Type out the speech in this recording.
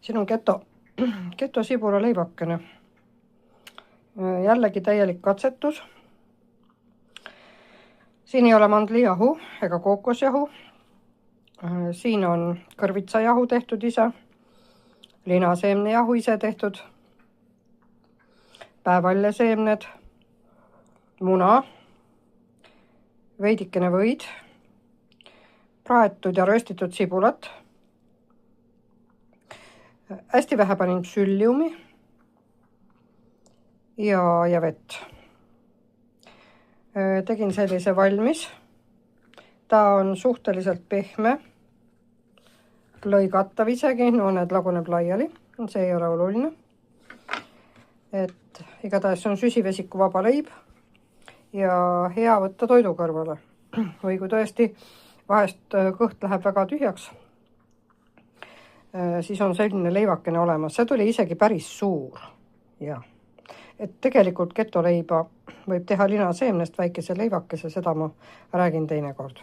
Siin on keto sibula leivakene. Jällegi täielik katsetus. Siin ei ole mandlijahu ega kookosjahu. Siin on kõrvitsajahu tehtud ise, linaseemnejahu ise tehtud, päevaljeseemned, muna, veidikene võid, praetud ja röstitud sibulat. Hästi vähe panin psylliumi ja vett. Tegin sellise valmis. Ta on suhteliselt pehme, lõigatav isegi, no need laguneb laiali, see ei ole oluline. Et igatahes on süsivesikuvaba leib ja hea võtta toidu kõrvale. Või kui tõesti vahest kõht läheb väga tühjaks, siis on selline leivakene olemas. See tuli isegi päris suur. Ja. Et tegelikult ketoleiba võib teha linaseemnest väikese leivakese, seda ma räägin teinekord.